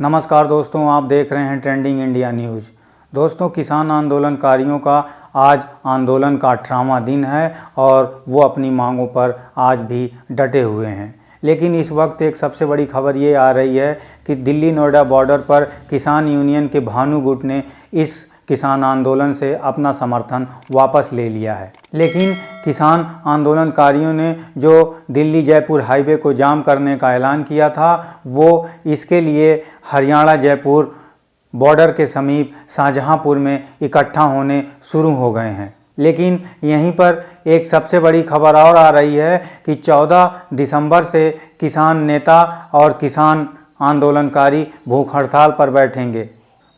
नमस्कार दोस्तों, आप देख रहे हैं ट्रेंडिंग इंडिया न्यूज़। दोस्तों, किसान आंदोलनकारियों का आज आंदोलन का 18वां दिन है और वो अपनी मांगों पर आज भी डटे हुए हैं। लेकिन इस वक्त एक सबसे बड़ी खबर ये आ रही है कि दिल्ली नोएडा बॉर्डर पर किसान यूनियन के भानु गुट ने इस किसान आंदोलन से अपना समर्थन वापस ले लिया है। लेकिन किसान आंदोलनकारियों ने जो दिल्ली जयपुर हाईवे को जाम करने का ऐलान किया था, वो इसके लिए हरियाणा जयपुर बॉर्डर के समीप शाहजहांपुर में इकट्ठा होने शुरू हो गए हैं। लेकिन यहीं पर एक सबसे बड़ी खबर और आ रही है कि 14 दिसंबर से किसान नेता और किसान आंदोलनकारी भूख हड़ताल पर बैठेंगे।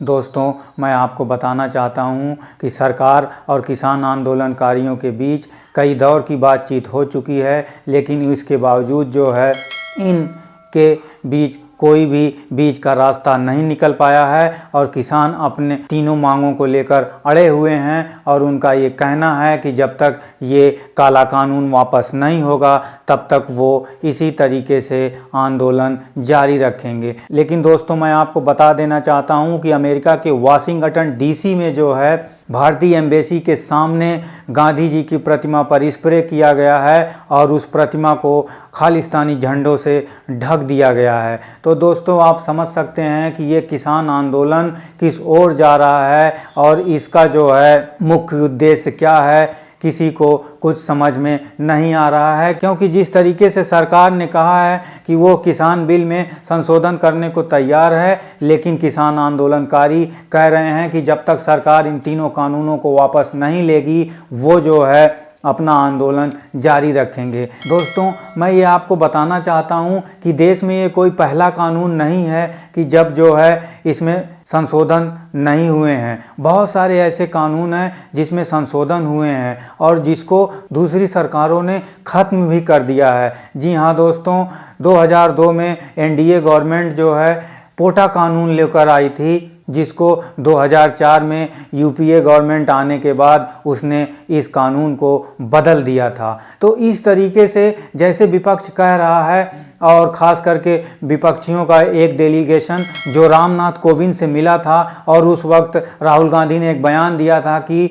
दोस्तों, मैं आपको बताना चाहता हूं कि सरकार और किसान आंदोलनकारियों के बीच कई दौर की बातचीत हो चुकी है, लेकिन इसके बावजूद जो है इनके बीच कोई भी बीच का रास्ता नहीं निकल पाया है और किसान अपने तीनों मांगों को लेकर अड़े हुए हैं और उनका ये कहना है कि जब तक ये काला कानून वापस नहीं होगा तब तक वो इसी तरीके से आंदोलन जारी रखेंगे। लेकिन दोस्तों, मैं आपको बता देना चाहता हूँ कि अमेरिका के वाशिंगटन डीसी में जो है भारतीय एम्बेसी के सामने गांधी जी की प्रतिमा पर स्प्रे किया गया है और उस प्रतिमा को खालिस्तानी झंडों से ढक दिया गया है। तो दोस्तों, आप समझ सकते हैं कि ये किसान आंदोलन किस ओर जा रहा है और इसका जो है मुख्य उद्देश्य क्या है, किसी को कुछ समझ में नहीं आ रहा है। क्योंकि जिस तरीके से सरकार ने कहा है कि वो किसान बिल में संशोधन करने को तैयार है, लेकिन किसान आंदोलनकारी कह रहे हैं कि जब तक सरकार इन तीनों कानूनों को वापस नहीं लेगी वो जो है अपना आंदोलन जारी रखेंगे। दोस्तों, मैं ये आपको बताना चाहता हूँ कि देश में ये कोई पहला कानून नहीं है कि जब जो है इसमें संशोधन नहीं हुए हैं। बहुत सारे ऐसे कानून हैं जिसमें संशोधन हुए हैं और जिसको दूसरी सरकारों ने ख़त्म भी कर दिया है। जी हाँ दोस्तों, 2002 में एनडीए गवर्नमेंट जो है पोटा कानून लेकर आई थी, जिसको 2004 में यूपीए गवर्नमेंट आने के बाद उसने इस कानून को बदल दिया था। तो इस तरीके से जैसे विपक्ष कह रहा है और ख़ास करके विपक्षियों का एक डेलीगेशन जो रामनाथ कोविंद से मिला था और उस वक्त राहुल गांधी ने एक बयान दिया था कि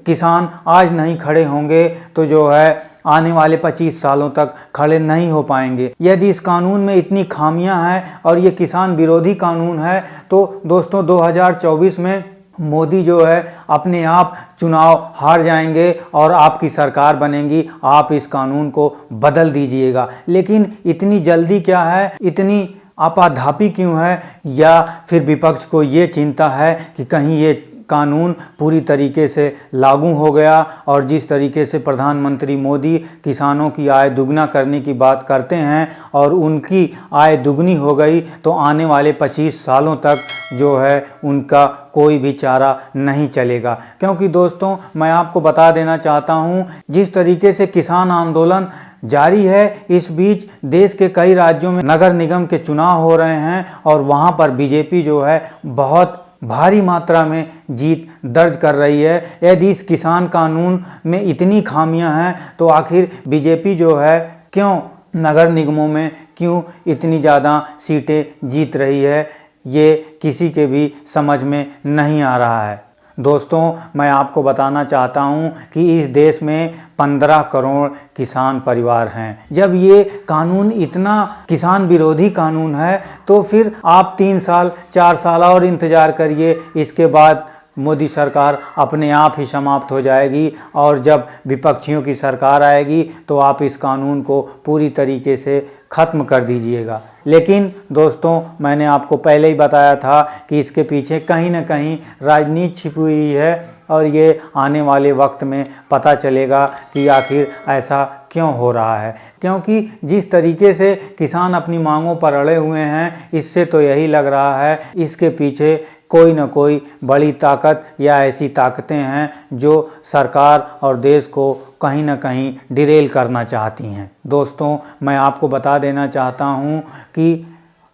किसान आज नहीं खड़े होंगे तो जो है आने वाले 25 सालों तक खड़े नहीं हो पाएंगे। यदि इस कानून में इतनी खामियां हैं और ये किसान विरोधी कानून है तो दोस्तों 2024 में मोदी जो है अपने आप चुनाव हार जाएंगे और आपकी सरकार बनेगी। आप इस कानून को बदल दीजिएगा। लेकिन इतनी जल्दी क्या है, इतनी आपाधापी क्यों है, या फिर विपक्ष को ये चिंता है कि कहीं ये कानून पूरी तरीके से लागू हो गया और जिस तरीके से प्रधानमंत्री मोदी किसानों की आय दुगना करने की बात करते हैं और उनकी आय दुगनी हो गई तो आने वाले 25 सालों तक जो है उनका कोई भी चारा नहीं चलेगा। क्योंकि दोस्तों, मैं आपको बता देना चाहता हूं, जिस तरीके से किसान आंदोलन जारी है, इस बीच देश के कई राज्यों में नगर निगम के चुनाव हो रहे हैं और वहां पर बीजेपी जो है बहुत भारी मात्रा में जीत दर्ज कर रही है। यदि इस किसान कानून में इतनी खामियां हैं तो आखिर बीजेपी जो है क्यों नगर निगमों में क्यों इतनी ज़्यादा सीटें जीत रही है, ये किसी के भी समझ में नहीं आ रहा है। दोस्तों, मैं आपको बताना चाहता हूं कि इस देश में 15 करोड़ किसान परिवार हैं। जब ये कानून इतना किसान विरोधी कानून है तो फिर आप 3 साल 4 साल और इंतज़ार करिए, इसके बाद मोदी सरकार अपने आप ही समाप्त हो जाएगी और जब विपक्षियों की सरकार आएगी तो आप इस कानून को पूरी तरीके से ख़त्म कर दीजिएगा। लेकिन दोस्तों, मैंने आपको पहले ही बताया था कि इसके पीछे कहीं ना कहीं राजनीति छिपी हुई है और ये आने वाले वक्त में पता चलेगा कि आखिर ऐसा क्यों हो रहा है। क्योंकि जिस तरीके से किसान अपनी मांगों पर अड़े हुए हैं, इससे तो यही लग रहा है इसके पीछे कोई न कोई बड़ी ताकत या ऐसी ताकतें हैं जो सरकार और देश को कहीं ना कहीं डिरेल करना चाहती हैं। दोस्तों, मैं आपको बता देना चाहता हूं कि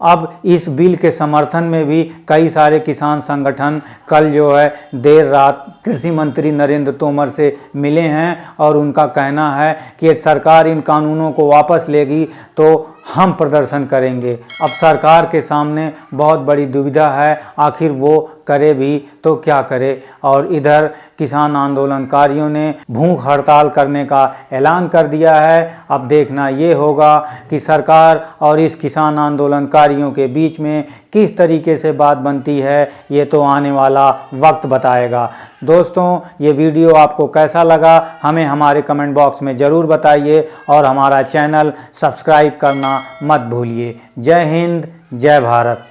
अब इस बिल के समर्थन में भी कई सारे किसान संगठन कल जो है देर रात कृषि मंत्री नरेंद्र तोमर से मिले हैं और उनका कहना है कि यदि सरकार इन कानूनों को वापस लेगी तो हम प्रदर्शन करेंगे। अब सरकार के सामने बहुत बड़ी दुविधा है, आखिर वो करे भी तो क्या करे। और इधर किसान आंदोलनकारियों ने भूख हड़ताल करने का ऐलान कर दिया है। अब देखना ये होगा कि सरकार और इस किसान आंदोलनकारियों के बीच में किस तरीके से बात बनती है, ये तो आने वाला वक्त बताएगा। दोस्तों, ये वीडियो आपको कैसा लगा हमें हमारे कमेंट बॉक्स में ज़रूर बताइए और हमारा चैनल सब्सक्राइब करना मत भूलिए। जय हिंद, जय भारत।